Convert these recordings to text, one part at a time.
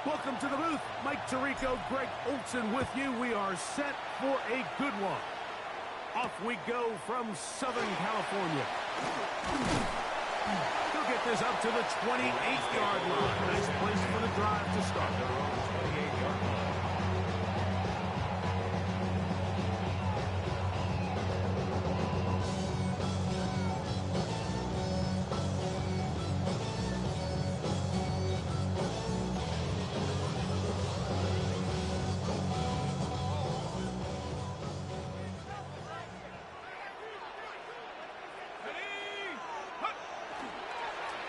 Welcome to the booth. Mike Tirico, Greg Olson with you. We are set for a good one. Off we go from Southern California. He'll get this up to the 28-yard line. Nice place for the drive to start. 28-yard line.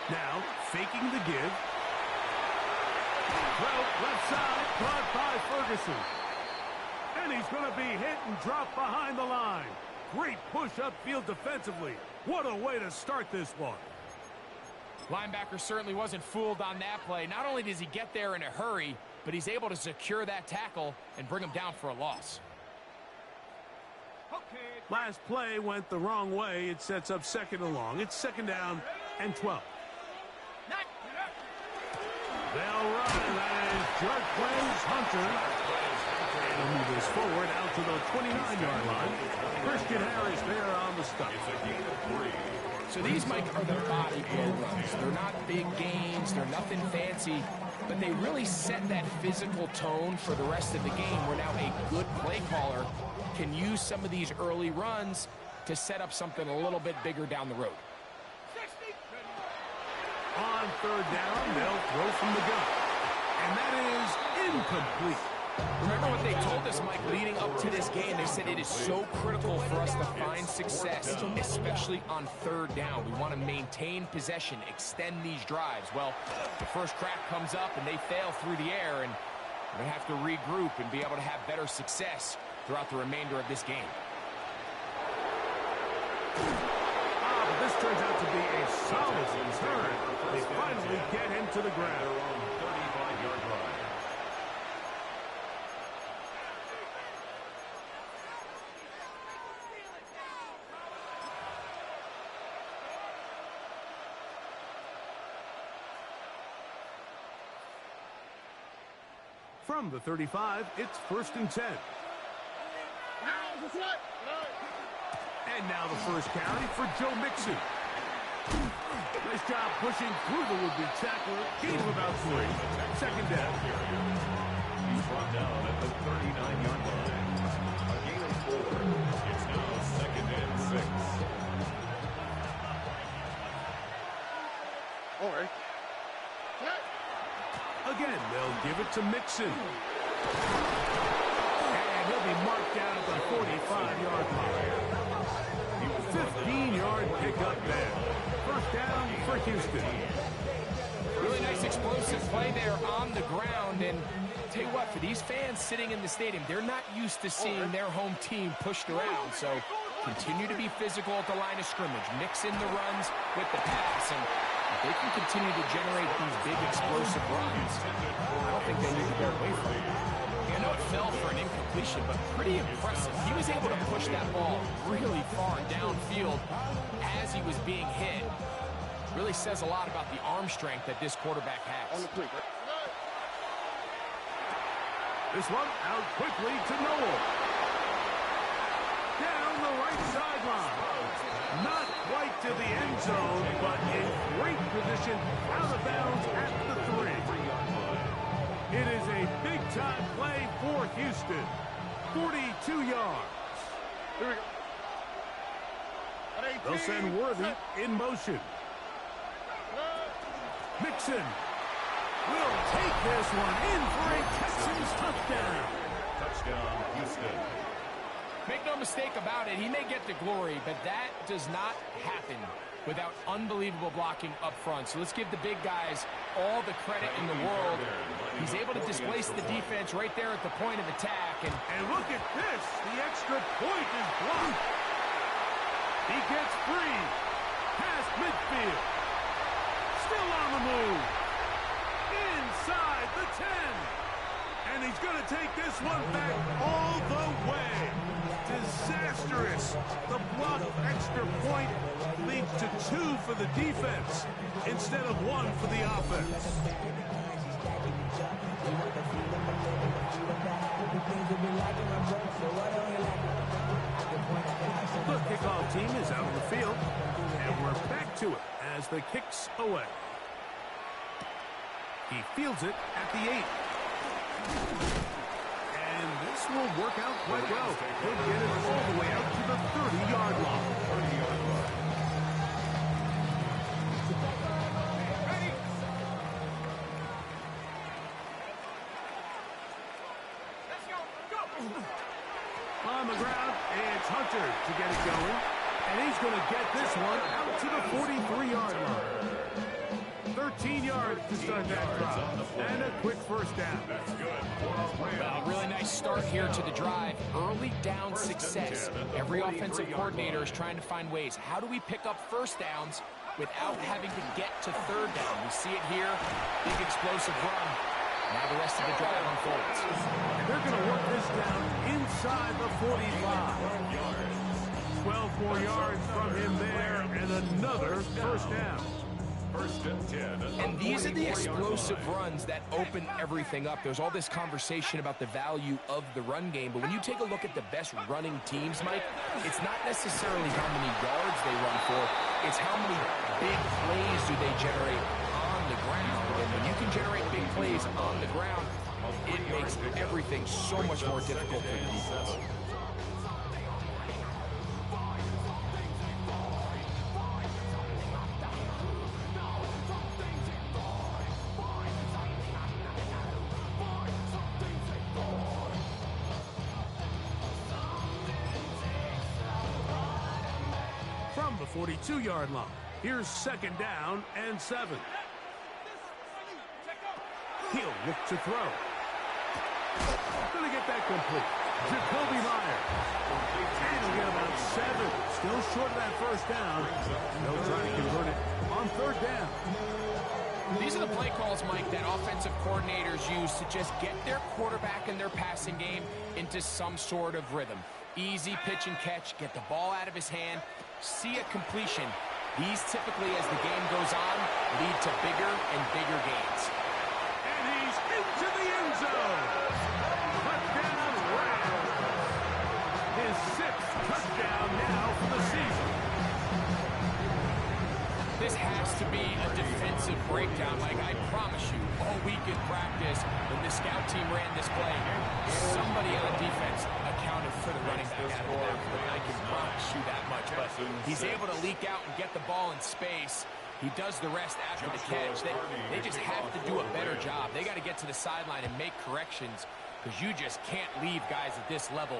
Now, faking the give. Well, left side, caught by Ferguson. And he's going to be hit and drop behind the line. Great push upfield defensively. What a way to start this one. Linebacker certainly wasn't fooled on that play. Not only does he get there in a hurry, but he's able to secure that tackle and bring him down for a loss. Last play went the wrong way. It sets up second and long. It's second down and 12. They'll run as Jarquez Hunter. And he'll move this forward out to the 29-yard line. Christian Harris there on the stop. So these, Mike, are the body blow runs. They're not big gains. They're nothing fancy. But they really set that physical tone for the rest of the game where now a good play caller can use some of these early runs to set up something a little bit bigger down the road. On third down, they'll throw from the gun. And that is incomplete. Remember what they told us, Mike, leading up to this game. They said it is so critical for us to find success, especially on third down. We want to maintain possession, extend these drives. Well, the first crack comes up and they fail through the air, and we're going to have to regroup and be able to have better success throughout the remainder of this game. This turns out to be a solid return. They finally get him to the ground. 35-yard line. From the 35, it's first and 10. And now the first carry for Joe Mixon. Nice job pushing through the would-be tackler. Gain of about 3. Second down. He's brought down at the 39-yard line. A gain of 4. It's now second and 6. All right. Again, they'll give it to Mixon. And he'll be marked down at the 45-yard line. 15-yard pickup there. First down for Houston. Really nice explosive play there on the ground. And tell you what, for these fans sitting in the stadium, they're not used to seeing their home team pushed around. So continue to be physical at the line of scrimmage. Mix in the runs with the pass. And if they can continue to generate these big explosive runs, I don't think they need to go away from it. I know it fell for an incompletion, but pretty impressive. He was able to push that ball really far downfield as he was being hit. Really says a lot about the arm strength that this quarterback has. This one out quickly to Noel. Down the right sideline. Not quite to the end zone, but in great position out of bounds at the 3. It is a big-time play for Houston. 42 yards. Here we go. They'll send Worthy in motion. Mixon will take this one in for a Texans touchdown. Touchdown, Houston. Make no mistake about it, he may get the glory, but that does not happen without unbelievable blocking up front. So let's give the big guys all the credit in the world. He's able to displace the defense right there at the point of attack. And look at this. The extra point is blocked. He gets free. Past midfield. Still on the move. Inside the 10. And he's going to take this one back all the way. Disastrous. The blocked extra point leads to 2 for the defense instead of 1 for the offense. The kickoff team is out on the field, and we're back to it as the kick's away. He fields it at the 8. And this will work out quite well. He'll get it all the way out to the 30-yard line. On the ground, it's Hunter to get it going. And he's going to get this one out to the 43-yard line. 13 yards to start that drive. And a quick first down. Well, really nice start here to the drive. Early down success. Every offensive coordinator is trying to find ways. How do we pick up first downs without having to get to third down? We see it here. Big explosive run. Now the rest of the drive unfolds. And they're going to work this down inside the 45. 12 more yards from him there, and another first down. First and 10. And these are the explosive runs that open everything up. There's all this conversation about the value of the run game, but when you take a look at the best running teams, Mike, it's not necessarily how many yards they run for, it's how many big plays do they generate on the ground. And when you can generate big plays on the ground, it makes everything so much more difficult for the defense. From the 42-yard line, here's second down and 7. He'll look to throw. Going to get that complete. Jacoby Myers. And he'll get about 7. Still short of that first down. They'll try to convert it on third down. These are the play calls, Mike, that offensive coordinators use to just get their quarterback and their passing game into some sort of rhythm. Easy pitch and catch, get the ball out of his hand, see a completion. These typically, as the game goes on, lead to bigger and bigger gains. And he's into the end zone. Touchdown, Rams. His 6th touchdown now for the season. This has to be a defensive breakdown. Like, I promise you, all week in practice, when the scout team ran this play, somebody on defense accounted for the running back out of the backfield. I can promise you that much. But he's able to leak out and get the ball in space. He does the rest after the catch. They just have to do a better job. They got to get to the sideline and make corrections, because you just can't leave guys at this level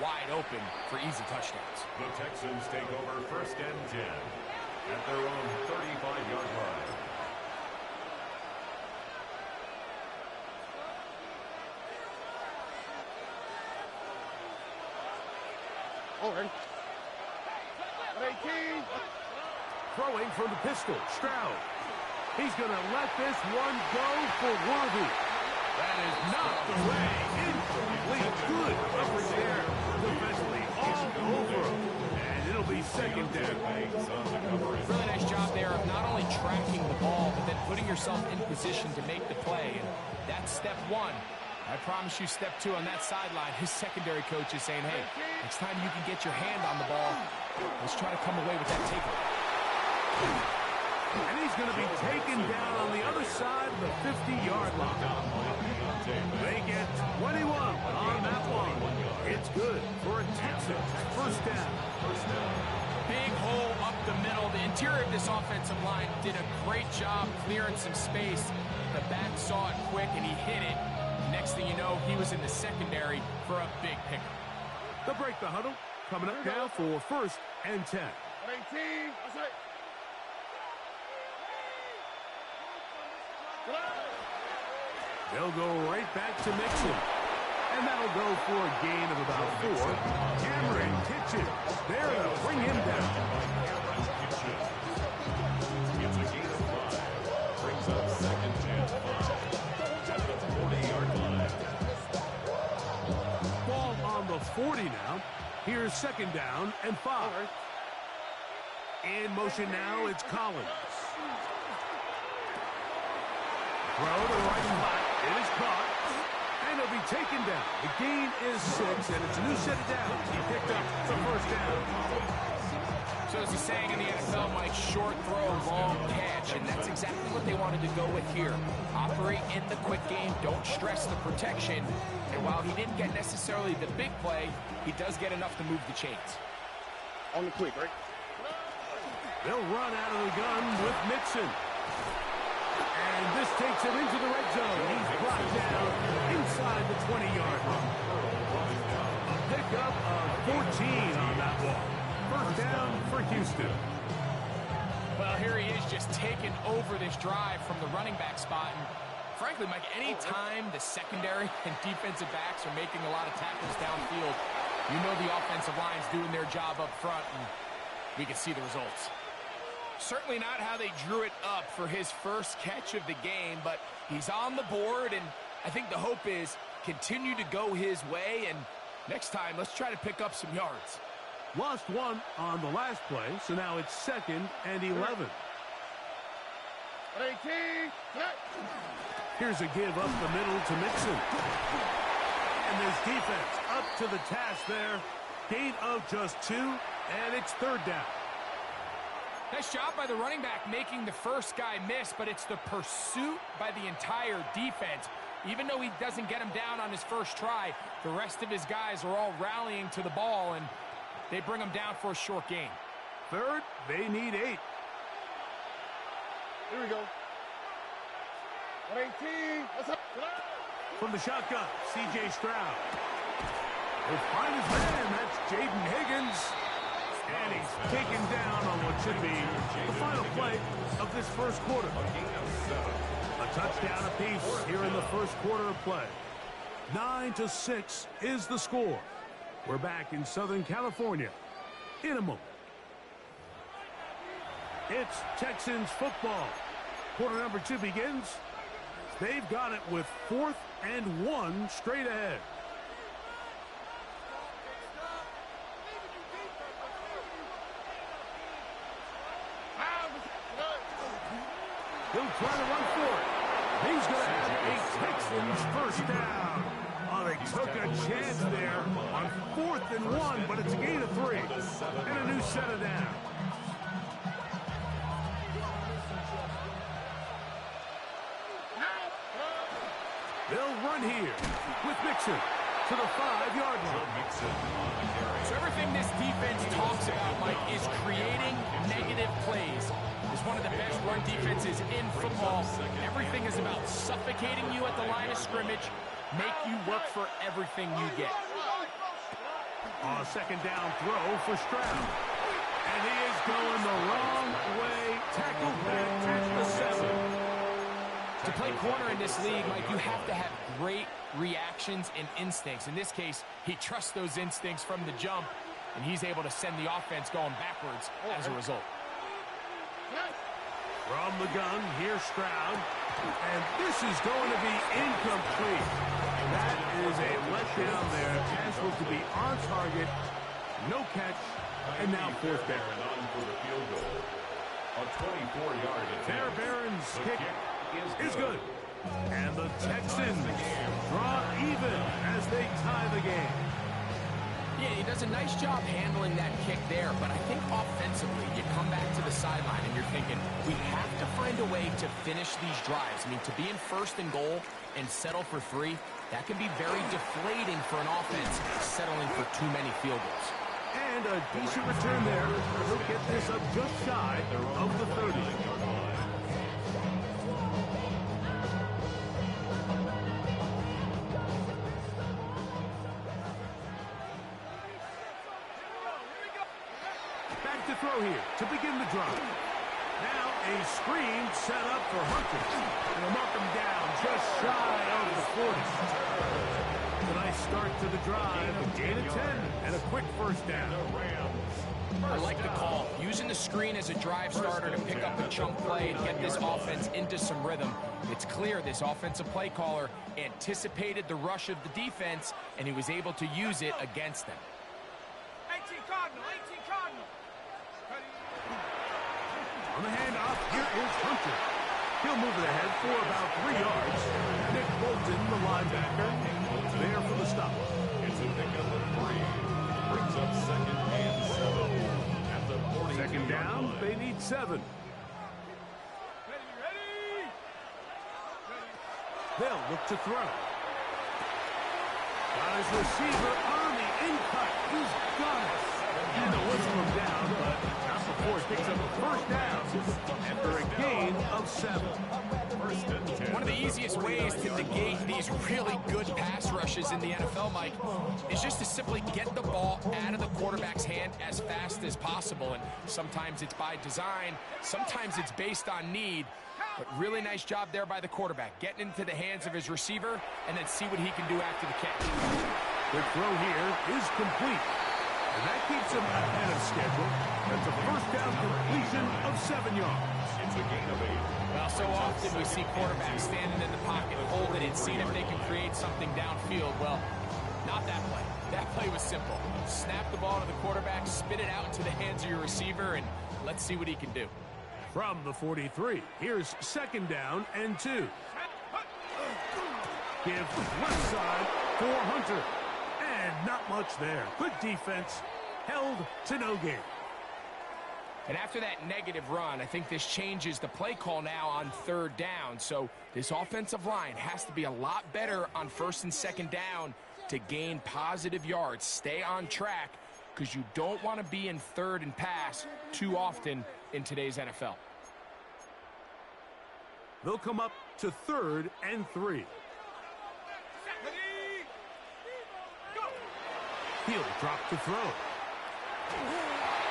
wide open for easy touchdowns. The Texans take over first and 10 at their own 35-yard line. Over. 18. Throwing from the pistol, Stroud. He's going to let this one go for Worthy. That is knocked away. Incomplete. Good coverage there. Defensively all over him. And it'll be second down. Really nice job there of not only tracking the ball, but then putting yourself in position to make the play. And that's step 1. I promise you, step 2 on that sideline, his secondary coach is saying, hey, next time you can get your hand on the ball, let's try to come away with that takeaway. And he's going to be taken down on the other side of the 50-yard line. They get 21 on that one. It's good for a Texans first down. Big hole up the middle. The interior of this offensive line did a great job clearing some space. The back saw it quick, and he hit it. Next thing you know, he was in the secondary for a big pickup. They'll break the huddle. Coming up now for first and 10. 18. They'll go right back to Mixon. And that'll go for a gain of about 4. Cameron Kitchen there to bring him down. It's a gain of 5. Brings up second and 5 at the 40-yard line. Ball on the 40 now. Here's second down and 5. In motion now, it's Collins. Throw to the right spot. It is caught. taken down. The gain is 6, and it's a new set of downs. He picked up the first down. So as he's saying in the NFL, Mike, short throw, long catch, and that's exactly what they wanted to go with here. Operate in the quick game, don't stress the protection, and while he didn't get necessarily the big play, he does get enough to move the chains. On the quick, right? They'll run out of the gun with Mixon. And this takes him into the red zone. He's brought down inside the 20-yard line. A pickup of 14 on that ball. First down for Houston. Well, here he is just taking over this drive from the running back spot. And frankly, Mike, any time the secondary and defensive backs are making a lot of tackles downfield, you know the offensive line's doing their job up front, and we can see the results. Certainly not how they drew it up for his first catch of the game, but he's on the board, and I think the hope is continue to go his way, and next time, let's try to pick up some yards. Lost one on the last play, so now it's 2nd and 11. Here's a give up the middle to Mixon. And this defense up to the task there. Gain of just 2, and it's 3rd down. Nice job by the running back making the first guy miss, but it's the pursuit by the entire defense. Even though he doesn't get him down on his first try, the rest of his guys are all rallying to the ball, and they bring him down for a short gain. 3rd, they need 8. Here we go. 118. From the shotgun, C.J. Stroud. He'll find his man. That's Jaden Higgins. And he's taken down on what should be the final play of this first quarter. A touchdown apiece here in the first quarter of play. 9-6 is the score. We're back in Southern California in a moment. It's Texans football. Quarter number 2 begins. They've got it with 4th and 1 straight ahead. He'll try to run for it. He's going to have a Texans first down. Oh, they took a chance there on 4th and 1, but it's a gain of 3 and a new set of downs. They'll run here with Mixon to the 5-yard line. So everything this defense talks about, Mike, is creating negative plays. It's one of the best run defenses in football. Everything is about suffocating you at the line of scrimmage, make you work for everything you get. On a 2nd down throw for Stroud. And he is going the wrong way. Tackled back at the 7. To play corner in this league, Mike, you have to have great reactions and instincts. In this case, he trusts those instincts from the jump, and he's able to send the offense going backwards as a result. From the gun, here's Stroud. And this is going to be incomplete. That is a letdown there. Pass was to be on target. No catch. And now 4th down. A 24-yard Bear Barron's kick is good. And the Texans draw even as they tie the game. Yeah, he does a nice job handling that kick there, but I think offensively, you come back to the sideline and you're thinking, we have to find a way to finish these drives. I mean, to be in 1st and goal and settle for 3, that can be very deflating for an offense settling for too many field goals. And a decent return there. He'll get this up just shy of the 30. Back to throw here to begin the drive. Now a screen set up for Hunter. And they'll mark him down just shy of the 40. A nice start to the drive. A gain of 10 and a quick first down. I like the call. Using the screen as a drive starter to pick up a chunk play and get this offense into some rhythm. It's clear this offensive play caller anticipated the rush of the defense, and he was able to use it against them. 18 Cardinal, 18 Cardinal. On the handoff, here is Hunter. He'll move it ahead for about 3 yards. Nick Bolton, the linebacker, there for the stop. It's a pickup of 3. Brings up second and 7. At the 40. Second down, they need 7. They'll look to throw. Got his receiver on the in-cut. He's got it. And the whistle him down, but not before he picks up a first down after a gain of 7. First and 10. One of the easiest ways to negate these really good pass rushes in the NFL, Mike, is just to simply get the ball out of the quarterback's hand as fast as possible. And sometimes it's by design, sometimes it's based on need. But really nice job there by the quarterback, getting into the hands of his receiver and then see what he can do after the catch. The throw here is complete. And that keeps him ahead of schedule. That's a first down completion of 7 yards. It's a gain of 8. Well, so often we see quarterbacks standing in the pocket, holding it, seeing if they can create something downfield. Well, not that play. That play was simple. Snap the ball to the quarterback, spit it out into the hands of your receiver, and let's see what he can do. From the 43, here's second down and 2. Give left side for Hunter. And not much there. Good defense. Held to no gain. And after that negative run, I think this changes the play call now on 3rd down. So this offensive line has to be a lot better on 1st and 2nd down to gain positive yards. Stay on track because you don't want to be in 3rd and pass too often in today's NFL. They'll come up to 3rd and 3. He'll drop to throw.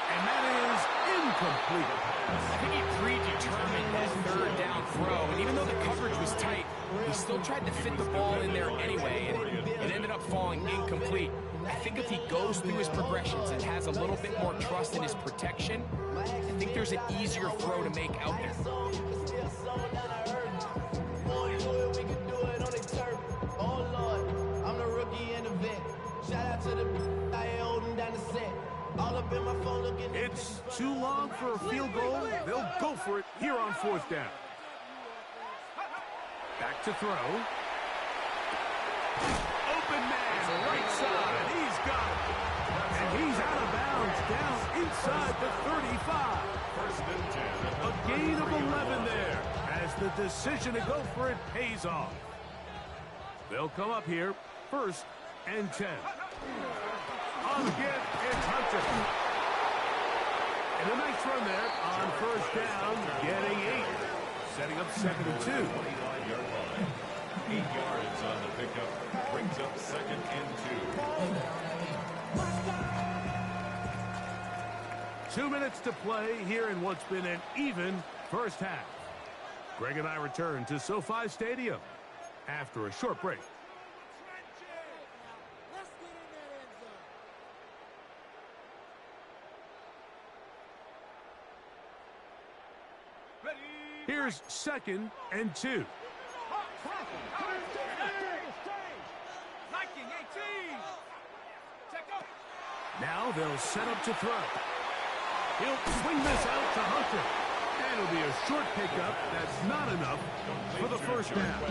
And that is incomplete. I think he predetermined that 3rd down throw, and even though the coverage was tight, he still tried to fit the ball in there anyway, and it ended up falling incomplete. I think if he goes through his progressions and has a little bit more trust in his protection, I think there's an easier throw to make out there. It's too long for a field goal. They'll go for it here on 4th down. Back to throw. Open man, right side. He's got it. And he's out of bounds, down inside the 35. First and 10. A gain of 11 there as the decision to go for it pays off. They'll come up here, 1st and 10. On again, it's Hunter. And a nice run there on 1st down, getting 8. Setting up 2nd and 2. 8 yards on the pickup. Brings up 2nd and 2. 2 minutes to play here in what's been an even first half. Greg and I return to SoFi Stadium after a short break. Here's 2nd and 2. Now they'll set up to throw. He'll swing this out to Hunter. And it'll be a short pickup. That's not enough for the first down.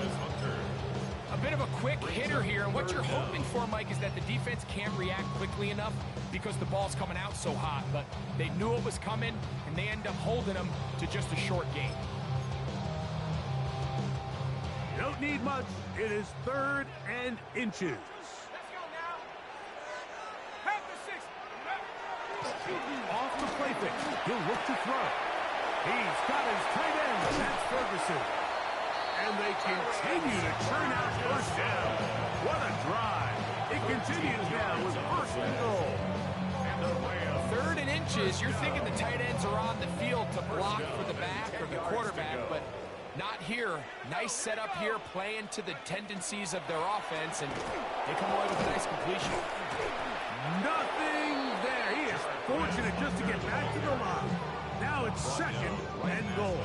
A bit of a quick hitter here, and what you're hoping for, Mike, is that the defense can't react quickly enough because the ball's coming out so hot. But they knew it was coming, and they end up holding them to just a short gain. Don't need much. It is 3rd and inches. Let's go now. Half the 6. Off the play fix. He'll look to throw. He's got his tight end. That's Ferguson. And they continue to churn out first down. What a drive. It continues now with 1st and goal. 3rd and inches. You're thinking the tight ends are on the field to block for the back or the quarterback, but not here. Nice setup here, playing to the tendencies of their offense, and they come away with a nice completion. Nothing there. He is fortunate just to get back to the line. Now it's 2nd and goal.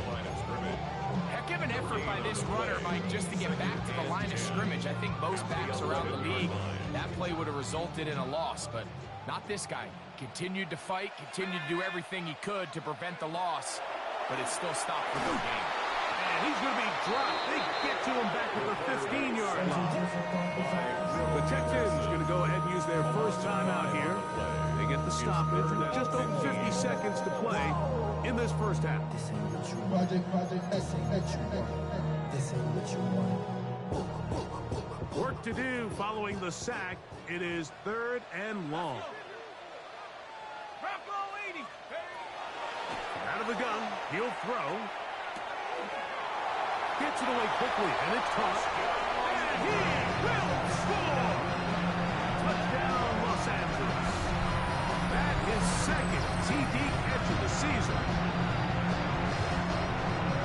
Heck of an effort by this runner, Mike, just to get back to the line of scrimmage. I think most backs around the league, that play would have resulted in a loss, but not this guy. Continued to fight, continued to do everything he could to prevent the loss, but it still stopped for no gain. And And he's going to be dropped. They get to him back at the 15-yard line. The Texans going to go ahead and use their first timeout here. They get the stoppage with just over 50 seconds to play in this first half. This ain't what you want. This ain't what you want. This ain't what you want. Work to do following the sack. It is 3rd and long. Out of the gun, he'll throw. Gets it away quickly, and it's caught. And he will score! Touchdown, Los Angeles. That is 2nd TD catch of the season.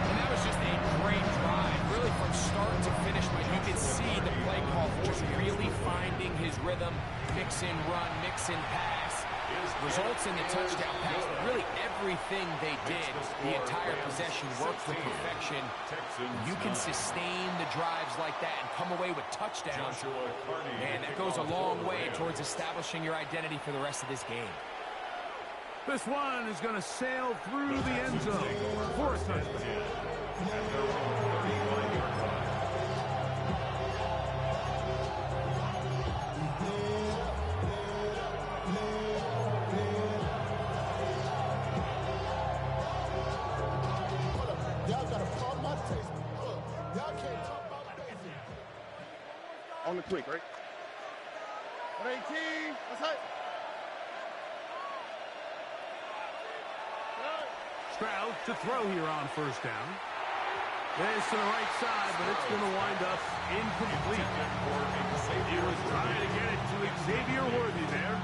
And that was just a great drive. Really from start to finish, but you can see the play call just really finding his rhythm. Mix in run, mix in pass. Results in the touchdown pass. Really everything they did, the entire possession worked to perfection. You can sustain the drives like that and come away with touchdowns. And that goes a long way towards establishing your identity for the rest of this game. This one is going to sail through the end zone for a touchdown. On the quick, right? 118. That's it. Stroud to throw here on first down. This to the right side, but it's going to wind up incomplete. He was trying to get it to Xavier Worthy there.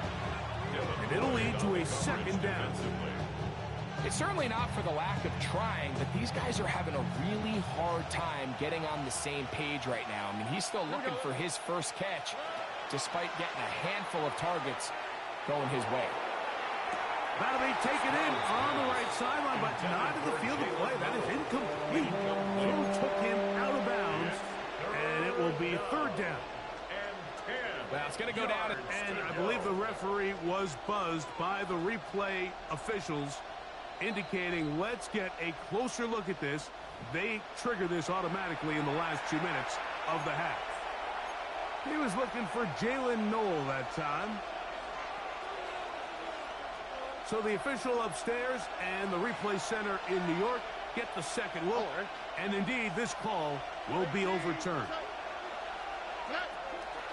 And it'll lead to a 2nd down. It's certainly not for the lack of trying, but these guys are having a really hard time getting on the same page right now. I mean, he's still looking for his first catch, despite getting a handful of targets going his way. That'll be taken in on the right sideline, but not in the field of play. That is incomplete. He took him out of bounds, and it will be 3rd down. Well, it's going to go down. And I believe the referee was buzzed by the replay officials, indicating let's get a closer look at this. They trigger this automatically in the last 2 minutes of the half. He was looking for Jalen Noel that time. So the official upstairs and the replay center in New York get the second look. And indeed, this call will be overturned.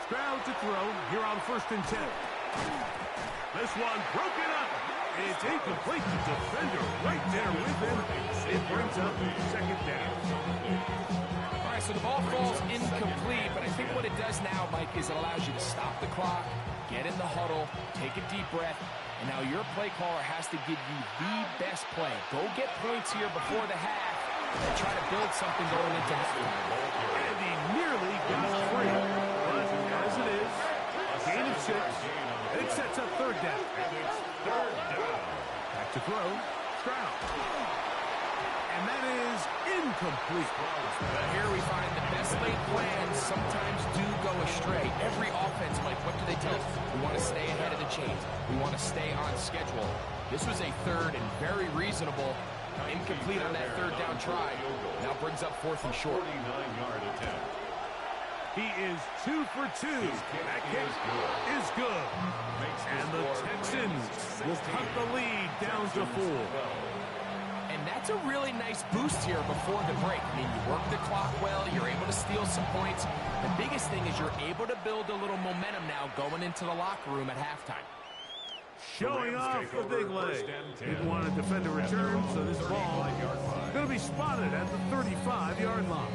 Stroud to throw here on 1st and 10. This one broken up. It's incomplete. The defender right there with him. It brings up 2nd down. All right, so the ball falls incomplete, but I think what it does now, Mike, is it allows you to stop the clock, get in the huddle, take a deep breath, and now your play caller has to give you the best play. Go get points here before the half and try to build something going into halftime. And he nearly got free. But as it is, a gain of 6, and it sets up 3rd down. Back to throw, Stroud. And that is incomplete. Here we find the best laid plans sometimes do go astray. Every offense, Mike, what do they tell us? We want to stay ahead of the chains. We want to stay on schedule. This was a 3rd and very reasonable. Incomplete on that 3rd down try. Now brings up 4th and short. 49-yard attempt. He is 2 for 2. That kick is good. And the Texans will cut the lead down to 4. And that's a really nice boost here before the break. I mean, you work the clock well, you're able to steal some points. The biggest thing is you're able to build a little momentum now going into the locker room at halftime. Showing off the big leg. Didn't want to defend a return, so this ball is going to be spotted at the 35-yard line.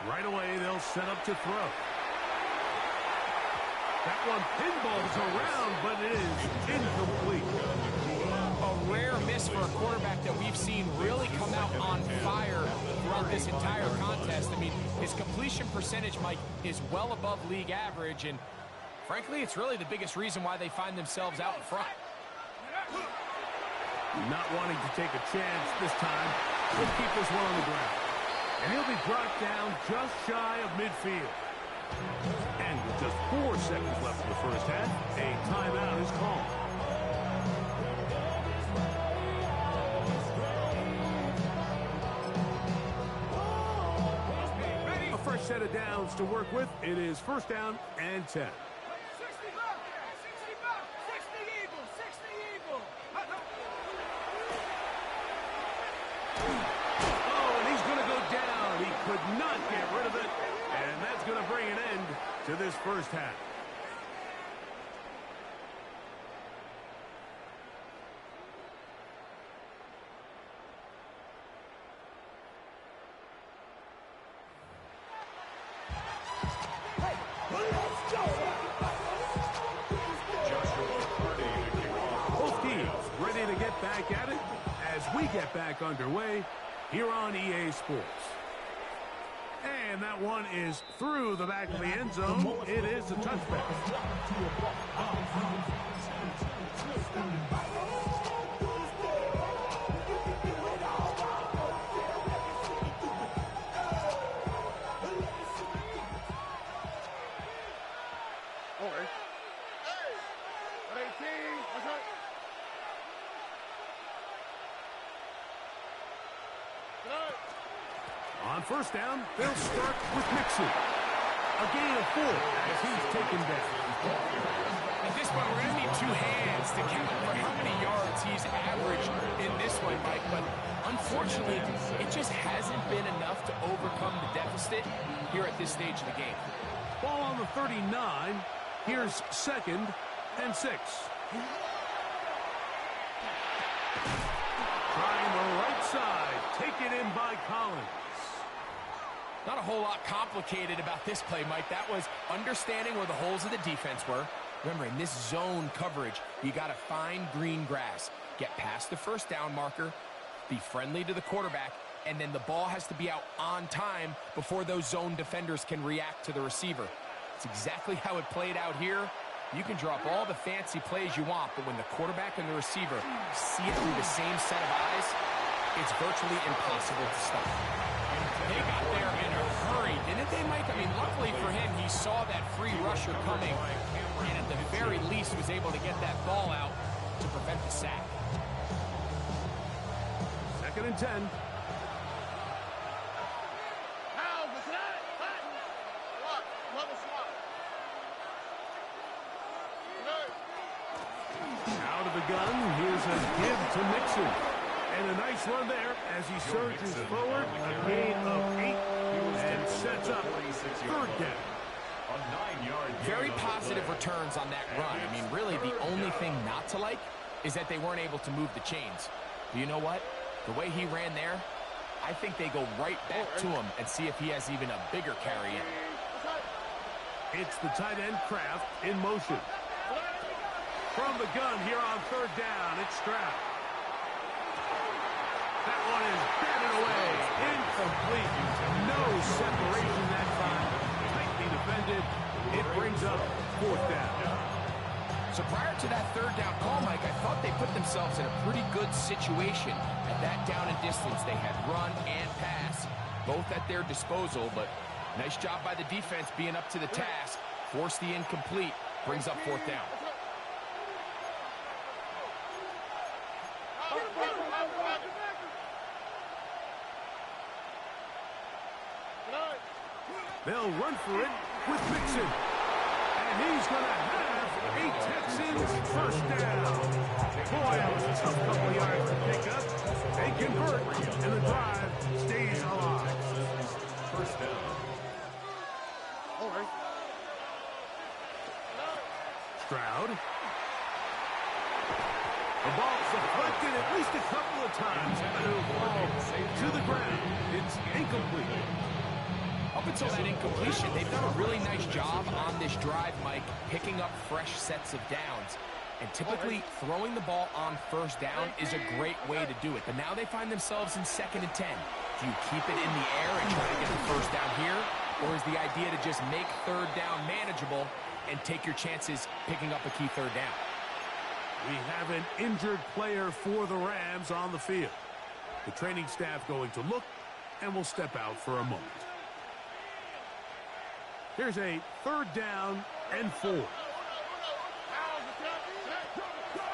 Right away, they'll set up to throw. That one pinballs around, but it is incomplete. A rare miss for a quarterback that we've seen really come out on fire throughout this entire contest. I mean, his completion percentage, Mike, is well above league average, and frankly, it's really the biggest reason why they find themselves out in front. Not wanting to take a chance this time. He'll keep this one on the ground. And he'll be brought down just shy of midfield. And with just 4 seconds left in the first half, a timeout is called. A fresh set of downs to work with. It is first down and 10. 60 back, 60 back, 60 Eagle, 60 Eagle. Oh, and he's going to go down. He could not get rid of it. And that's going to bring an end to this first half. Both teams ready to get back at it as we get back underway here on EA Sports. And that one is through the back of the end zone. It is a touchback. Okay. 18. What's up? On first down, they'll start with Mixon. A gain of 4 as he's taken down. At this point, we're going to need 2 hands to count for how many yards he's averaged in this one, Mike. But unfortunately, it just hasn't been enough to overcome the deficit here at this stage of the game. Ball on the 39. Here's 2nd and 6. Trying the right side. Taken in by Collins. Not a whole lot complicated about this play, Mike. That was understanding where the holes of the defense were. Remember, in this zone coverage, you got to find green grass. Get past the first down marker, be friendly to the quarterback, and then the ball has to be out on time before those zone defenders can react to the receiver. It's exactly how it played out here. You can drop all the fancy plays you want, but when the quarterback and the receiver see it through the same set of eyes, it's virtually impossible to stop. They got there in a hurry, didn't they, Mike? I mean, luckily for him, he saw that free rusher coming, and at the very least was able to get that ball out to prevent the sack. 2nd and 10. Out of the gun, here's a give to Mixon. And a nice run there as he surges forward. A gain of 8 and sets up 3rd down. Very positive returns on that run. I mean, really, the only thing not to like is that they weren't able to move the chains. But you know what? The way he ran there, I think they go right back to him and see if he has even a bigger carry in. It's the tight end Kraft in motion. From the gun here on 3rd down, it's Stroud. That one is batted away. Incomplete. No separation that time. Tightly defended. It brings up 4th down. So prior to that 3rd down call, Mike, I thought they put themselves in a pretty good situation at that down and distance. They had run and pass, both at their disposal, but nice job by the defense being up to the task. Forced the incomplete. Brings up 4th down. They'll run for it with Mixon. And he's going to have a Texans first down. Boy, that was a tough couple of yards to pick up. They convert, and the drive stays alive. First down. All right. Stroud. The ball's deflected at least a couple of times. It'll fall to the ground. It's incomplete. Up until that incompletion, they've done a really nice job on this drive, Mike, picking up fresh sets of downs. And typically, throwing the ball on 1st down is a great way to do it. But now they find themselves in 2nd and 10. Do you keep it in the air and try to get the 1st down here? Or is the idea to just make 3rd down manageable and take your chances picking up a key 3rd down? We have an injured player for the Rams on the field. The training staff going to look and will step out for a moment. Here's a 3rd down and 4.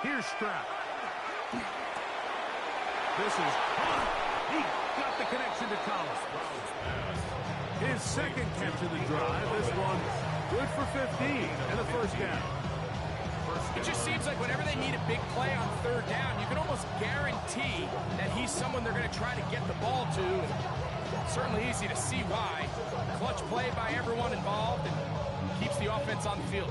Here's Stroud. This is on. He got the connection to Collins. His 2nd catch of the drive. This one good for 15 and a 1st down. It just seems like whenever they need a big play on 3rd down, you can almost guarantee that he's someone they're going to try to get the ball to. Certainly easy to see why. Clutch play by everyone involved and keeps the offense on the field.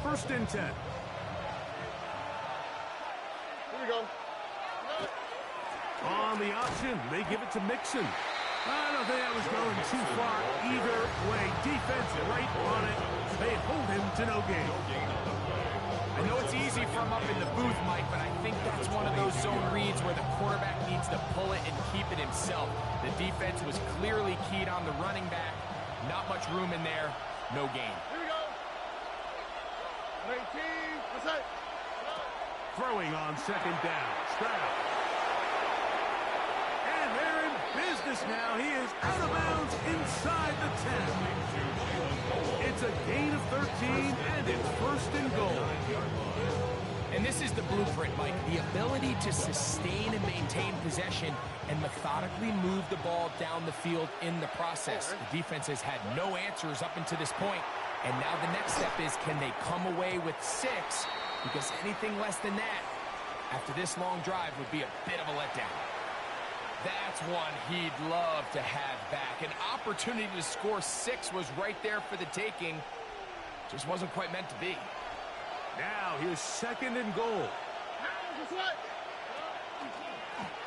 1st and 10. Here we go. On the option, they give it to Mixon. I don't think that was going too far either way. Defense right on it. They hold him to no gain. I know it's easy from up in the booth, Mike, but I think that's one of those zone reads where the quarterback needs to pull it and keep it himself. The defense was clearly keyed on the running back. Not much room in there. No gain. Here we go. 19. That's it. Throwing on 2nd down. Stroud. And they're in business now. He is out of bounds inside the 10. It's a gain of 13, and it's 1st and goal. And this is the blueprint, Mike. The ability to sustain and maintain possession and methodically move the ball down the field in the process. The defense has had no answers up until this point, and now the next step is, can they come away with 6? Because anything less than that, after this long drive, would be a bit of a letdown. That's one he'd love to have back. An opportunity to score 6 was right there for the taking. Just wasn't quite meant to be. Now here's 2nd and goal.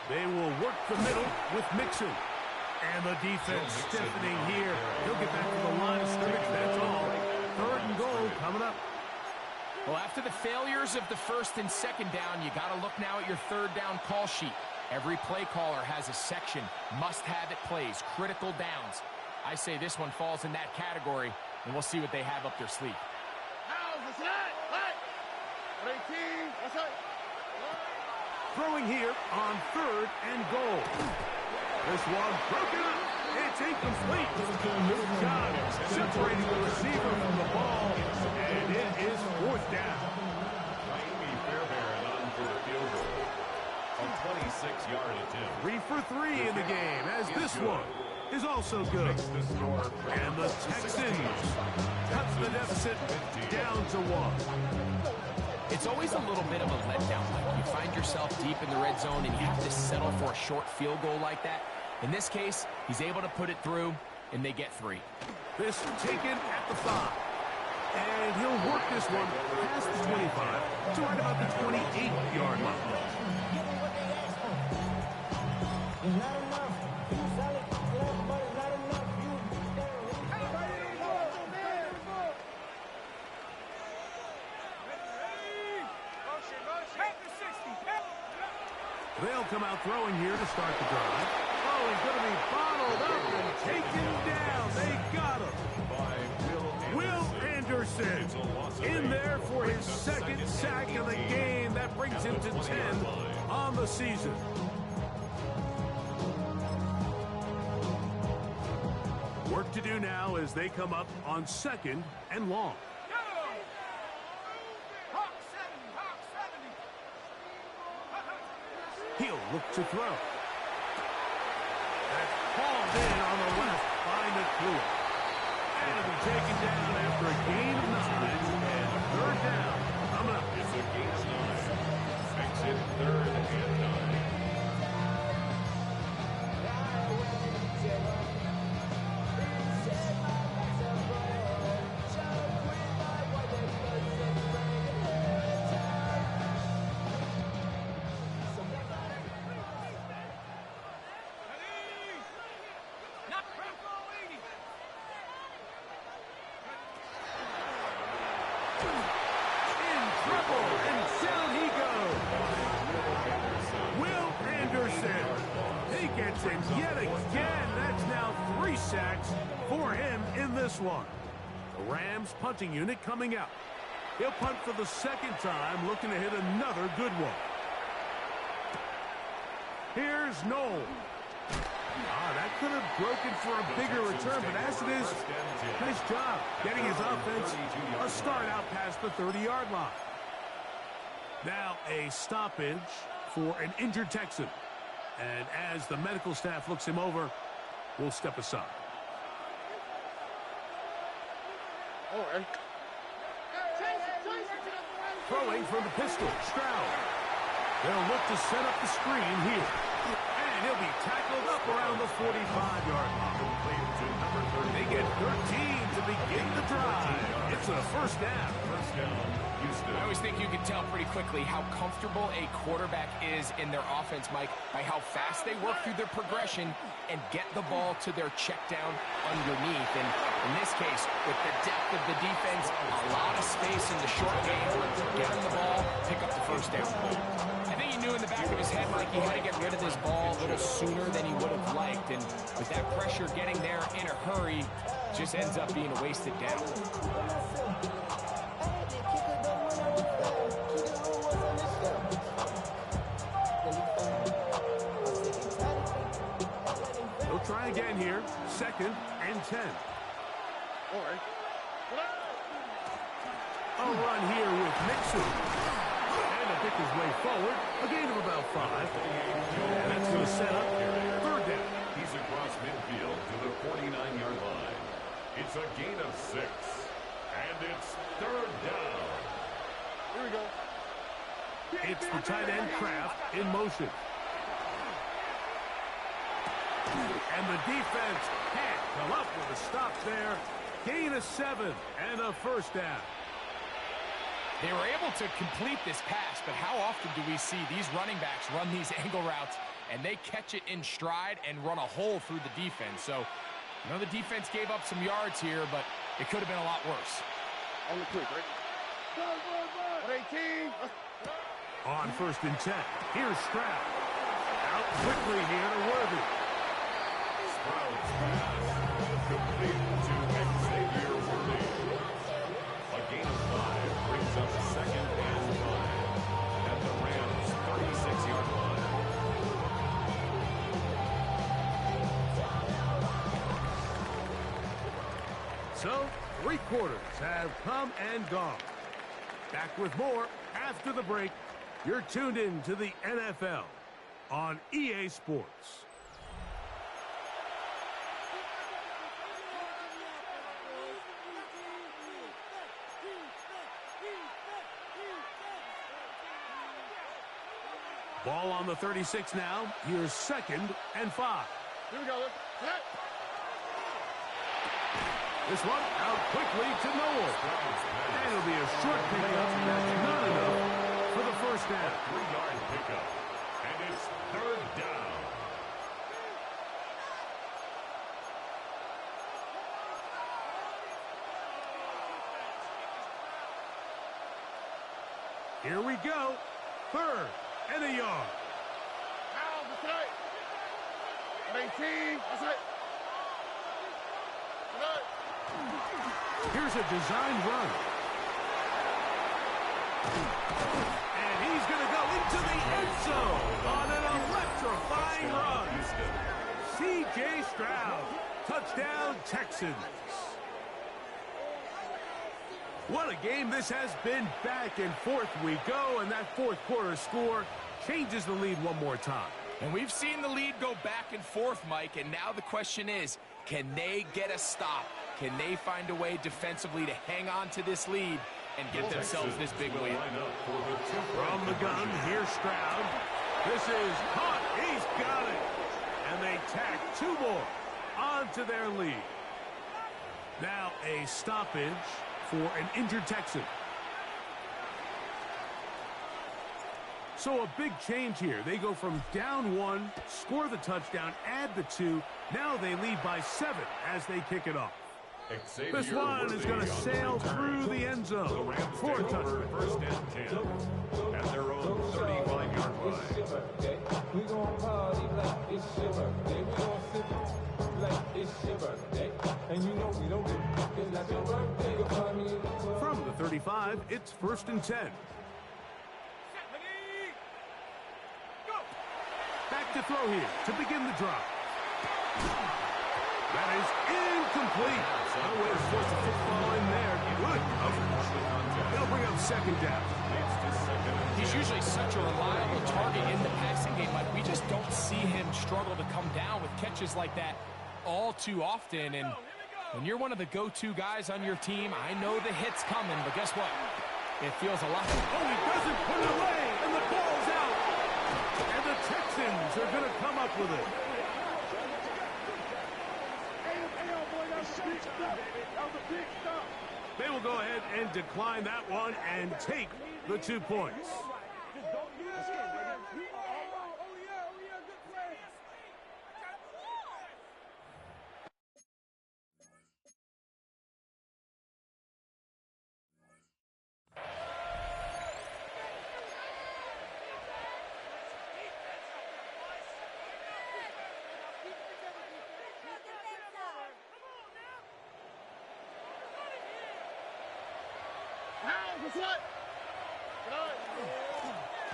They will work the middle with Mixon. And the defense stiffening here. He'll get back to the line of scrimmage, that's all. 3rd and goal coming up. Well, after the failures of the 1st and 2nd down, you got to look now at your 3rd down call sheet. Every play caller has a section, must-have-it plays, critical downs. I say this one falls in that category, and we'll see what they have up their sleeve. Throwing here on 3rd and goal. This one broken up. It's incomplete. Good job separating the receiver from the ball, and it is 4th down. Miami Fairbairn on for the field goal. A 26-yard attempt. 3 for 3 in the game, as this one is also good. And the Texans cut the deficit down to 1. It's always a little bit of a letdown. Like you find yourself deep in the red zone and you have to settle for a short field goal like that. In this case, he's able to put it through, and they get 3. This taken at the 5. And he'll work this one past the 25 to right about the 28-yard line. They'll come out throwing here to start the drive. Oh, he's going to be bottled up and taken down. They got him. Will Anderson in there for his 2nd sack of the game. That brings him to 10 on the season. Work to do now as they come up on 2nd and long. He'll look to throw. That's hauled in on the left by McClure. And it'll be taken down after a gain of 9 and 3rd down. Coming up. It's a gain of 9. Makes it 3rd and 9. And yet again, that's now 3 sacks for him in this one. The Rams punting unit coming out. He'll punt for the 2nd time, looking to hit another good one. Here's Noel. That could have broken for a bigger return, but as it is, nice job getting his offense a start out past the 30-yard line. Now a stoppage for an injured Texan. And as the medical staff looks him over, we'll step aside. All right. Throwing from the pistol, Stroud. They'll look to set up the screen here. And he'll be tackled up around the 45-yard line. They get 13 to begin the drive. It's a first down. First down, Houston. I always think you can tell pretty quickly how comfortable a quarterback is in their offense, Mike, by how fast they work through their progression and get the ball to their check down underneath. And in this case, with the depth of the defense, a lot of space in the short game, get him the ball, pick up the first down. I think he knew in the back of his head, Mike, he had to get rid of this ball a little sooner than he would have liked. And with that pressure getting there in a hurry, just ends up being a wasted down. They'll try again here. 2nd and 10. All right. A run here with Mixon. And to pick his way forward. A gain of about 5. And that's going to set up 3rd down. He's across midfield to the 49-yard line. It's a gain of 6. And it's 3rd down. Here we go. It's the tight end Kraft in motion. And the defense can't come up with a stop there. Gain of 7 and a first down. They were able to complete this pass, but how often do we see these running backs run these angle routes and they catch it in stride and run a hole through the defense? So, you know, the defense gave up some yards here, but it could have been a lot worse. On the quick, right? 18. On 1st and 10. Here's Stroud. Out quickly here to Worthy. Stroud's pass complete to Xavier Worthy. A gain of 5 brings up 2nd and 5 at the Rams' 36-yard line. So, 3 quarters have come and gone. Back with more after the break. You're tuned in to the NFL on EA Sports. Ball on the 36 now. Here's 2nd and 5. Here we go. This one out quickly to Noel. And it'll be a short pickup. That's not enough for the first down. 3-yard pickup. And it's 3rd down. Here we go. 3rd and a yard. Now, that's right. 18. That's right. Here's a design run. And he's going to go into the end zone on an electrifying run. C.J. Stroud. Touchdown, Texans. What a game this has been. Back and forth we go, and that 4th quarter score changes the lead one more time. And we've seen the lead go back and forth, Mike, and now the question is, can they get a stop? Can they find a way defensively to hang on to this lead and get themselves this big win? From the gun, here's Stroud. This is caught. He's got it. And they tack 2 more onto their lead. Now a stoppage for an injured Texan. So a big change here. They go from down 1, score the touchdown, add the 2. Now they lead by 7 as they kick it off. This one is going to sail through the end zone for a touchdown. 1st and 10 at their own 35-yard line. We gon' party like it's your birthday. We gon' sip it like it's your birthday. And you know we don't get it like your birthday. You'll find me in the club. From the 35, it's 1st and 10. Back to throw here to begin the drive. That is incomplete. No way to force the football in there. Good coverage. They'll bring up second down. He's usually such a reliable target in the passing game. Like, we just don't see him struggle to come down with catches like that all too often. And when you're one of the go-to guys on your team, I know the hit's coming, but guess what? It feels a lot. Oh, he doesn't put it away, and the ball's out. And the Texans are going to come up with it. They will go ahead and decline that one and take the 2 points.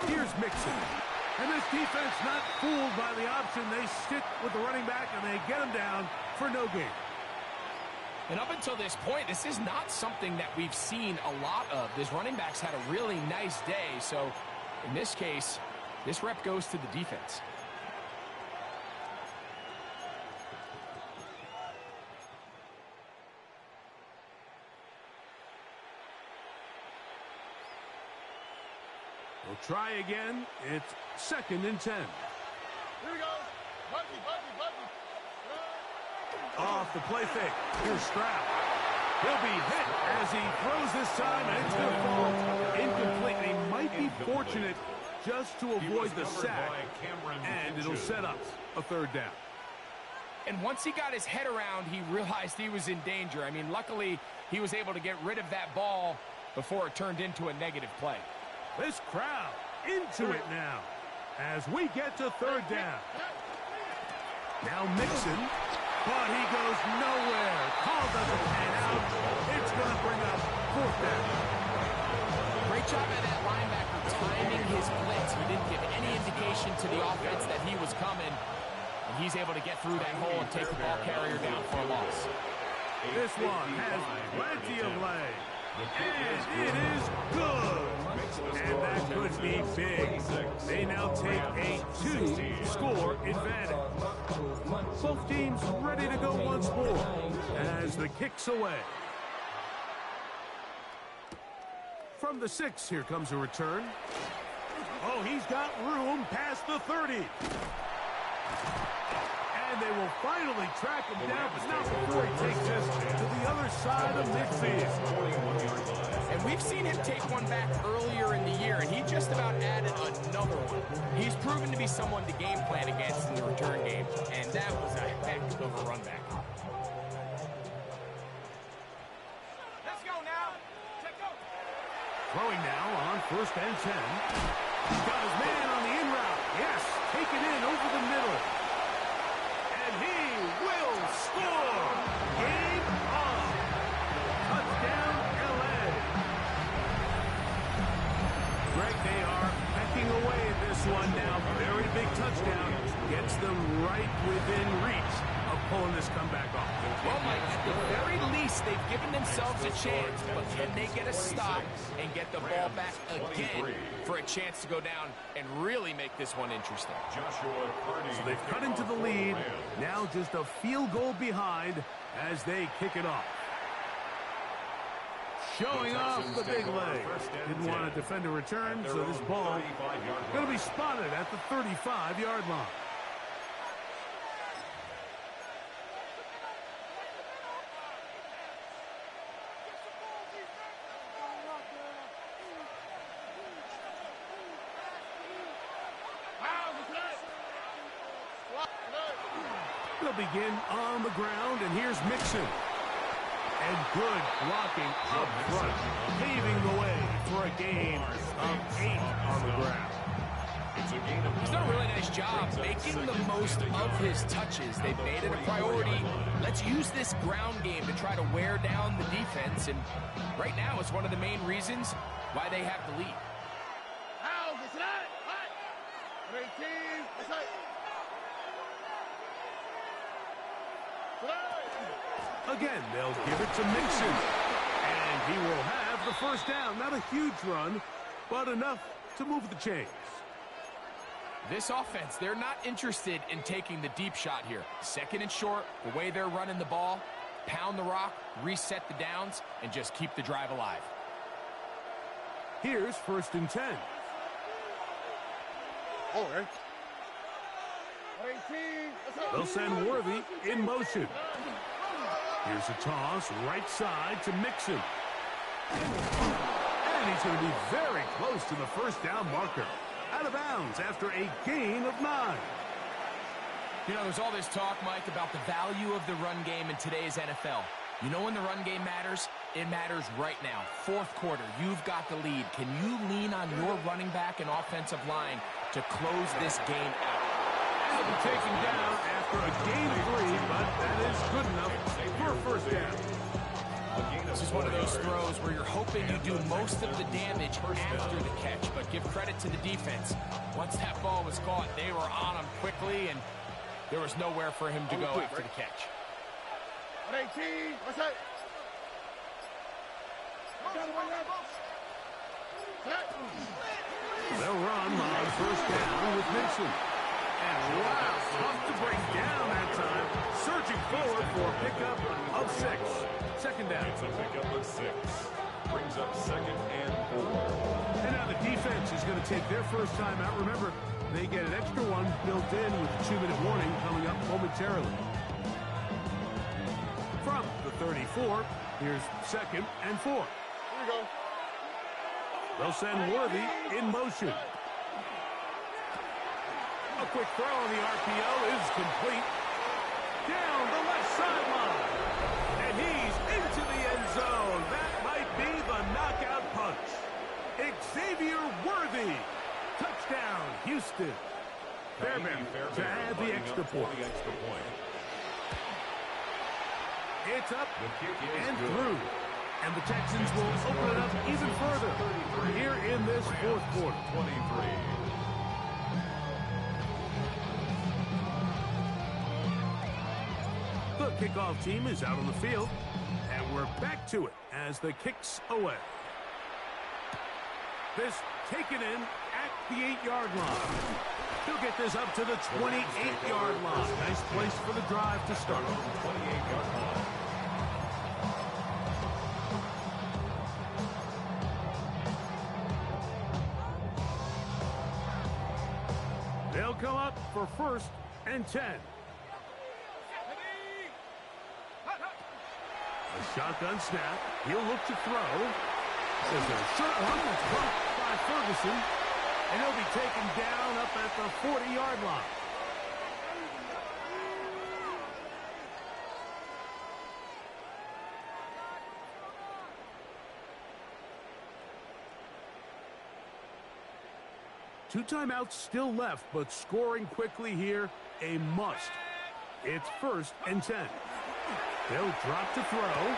Here's Mixon. And this defense not fooled by the option. They stick with the running back, and they get him down for no gain. And up until this point, this is not something that we've seen a lot of. This running back's had a really nice day. So in this case, this rep goes to the defense. We'll try again. It's 2nd and 10. Here we go. Buggy. Off the play fake. Here's Stroud. He'll be hit as he throws this time, and it's going to fall incomplete. He might be fortunate just to avoid the sack, and it'll set up a 3rd down. And once he got his head around, he realized he was in danger. I mean, luckily, he was able to get rid of that ball before it turned into a negative play. This crowd into it now as we get to 3rd down. Now Mixon, but he goes nowhere. Call doesn't pan out. It's going to bring up 4th down. Great job by that linebacker timing his blitz. He didn't give any indication to the offense that he was coming. And he's able to get through that hole and take the ball carrier down for a loss. This one has plenty of leg. And it is good. And that could be big. They now take a 2-score advantage. Both teams ready to go once more as the kick's away. From the 6, here comes a return. Oh, he's got room past the 30. And they will finally track him down, but not before he takes this to the other side of midfield. And we've seen him take one back earlier in the year, and he just about added another one. He's proven to be someone to game plan against in the return game, and that was a heck of a run back. Let's go now. Check go. Throwing now on 1st and 10. He's got his man on the in route. Yes, take it in over the middle. And he will score. Game on. Touchdown, L.A. Greg, they are pecking away at this one now. Very big touchdown. Gets them right within reach of pulling this comeback off. Well, Mike, at the very least, they've given themselves a chance, but can they get a stop and get the ball back again for a chance to go down and really make this one interesting? So they've cut into the lead. Now just a field goal behind as they kick it off. Showing off the big leg. Didn't want to defend a return, so this ball going to be spotted at the 35-yard line. They'll begin on the ground, and here's Mixon. And good blocking up front, paving the way for a gain of 8 on the ground. He's done a really nice job making the most of his touches. They've made it a priority. Let's use this ground game to try to wear down the defense, and right now it's one of the main reasons why they have the lead. Again, they'll give it to Mixon. And he will have the first down. Not a huge run, but enough to move the chains. This offense, they're not interested in taking the deep shot here. Second and short, the way they're running the ball, pound the rock, reset the downs, and just keep the drive alive. Here's 1st and 10. They'll send Worthy in motion. Here's a toss, right side to Mixon. And he's going to be very close to the first down marker. Out of bounds after a gain of 9. You know, there's all this talk, Mike, about the value of the run game in today's NFL. You know when the run game matters? It matters right now. 4th quarter, you've got the lead. Can you lean on your running back and offensive line to close this game out? He'll be taken down after a gain of 3, but that is good enough for a first down. This is one of those throws where you're hoping you do most of the damage after the catch, but give credit to the defense. Once that ball was caught, they were on him quickly, and there was nowhere for him to go after the catch. 18, what's that? They'll run on first down with Mixon. And wow, tough to break down that time. Surging forward for a pickup of 6. Second down. It's a pickup of 6. Brings up 2nd and 4. And now the defense is going to take their first time out. Remember, they get an extra one built in with a 2-minute warning coming up momentarily. From the 34, here's 2nd and 4. Here we go. They'll send Worthy in motion. A quick throw on the RPO is complete. Down the left sideline. And he's into the end zone. That might be the knockout punch. Xavier Worthy. Touchdown, Houston. Fairbairn to add the extra point. It's up and through. And the Texans will open it up even further here in this 4th quarter. 23. The kickoff team is out on the field, and we're back to it as the kick's away. This taken in at the 8-yard line. He'll get this up to the 28-yard line. Nice place for the drive to start. 28-yard line. They'll come up for 1st and 10. A shotgun snap. He'll look to throw. There's a short one that's blocked by Ferguson. And he'll be taken down up at the 40-yard line. Two timeouts still left, but scoring quickly here, a must. It's 1st and 10. They'll drop to throw.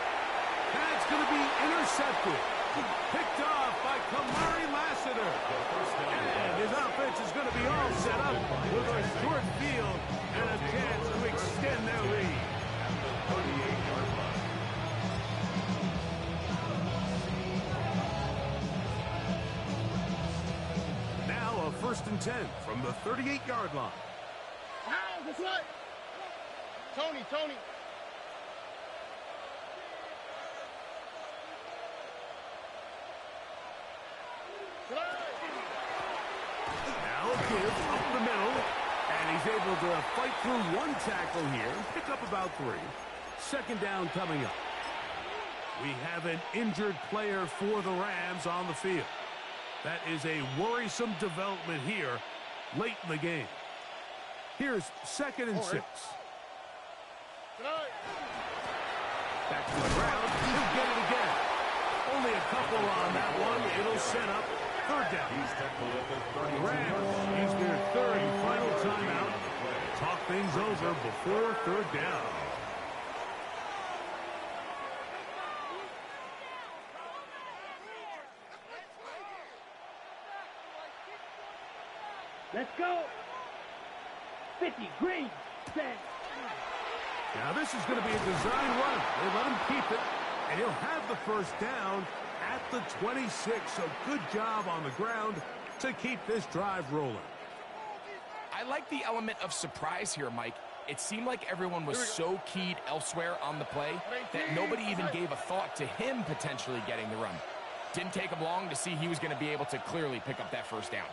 That's going to be intercepted. Picked off by Kamari Lassiter. And his offense is going to be all set up with a short field and a chance to extend their lead. At the 38-yard line. Now a 1st and 10 from the 38-yard line. That's right. Tony. Now a give up the middle, and he's able to fight through one tackle here and pick up about 3. Second down coming up. We have an injured player for the Rams on the field. That is a worrisome development here late in the game. Here's 2nd and 6. Back to the ground. He'll get it again. Only a couple on that one. It'll set up 3rd down. The Rams use their 3rd and final timeout. Talk things over before 3rd down. Let's go. 50, green, set. Now this is going to be a design run. They let him keep it, and he'll have the first down at the 26. So good job on the ground to keep this drive rolling. I like the element of surprise here, Mike. It seemed like everyone was so keyed elsewhere on the play that nobody even gave a thought to him potentially getting the run. Didn't take him long to see he was going to be able to clearly pick up that first down.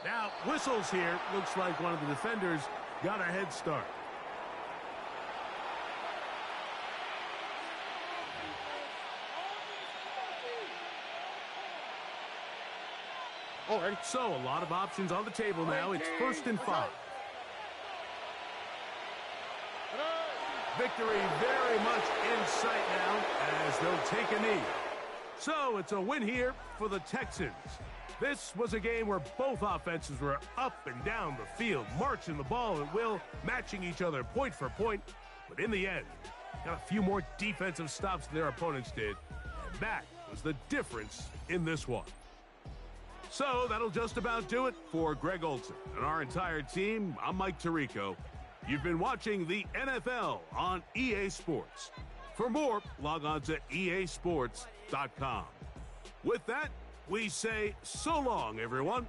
Now, whistles here. Looks like one of the defenders got a head start. So, a lot of options on the table now. It's 1st and 5. Victory very much in sight now as they'll take a knee. So, it's a win here for the Texans. This was a game where both offenses were up and down the field, marching the ball at will, matching each other point for point. But in the end, got a few more defensive stops than their opponents did. And that was the difference in this one. So that'll just about do it for Greg Olson and our entire team. I'm Mike Tirico. You've been watching the NFL on EA Sports. For more, log on to easports.com. With that, we say so long, everyone.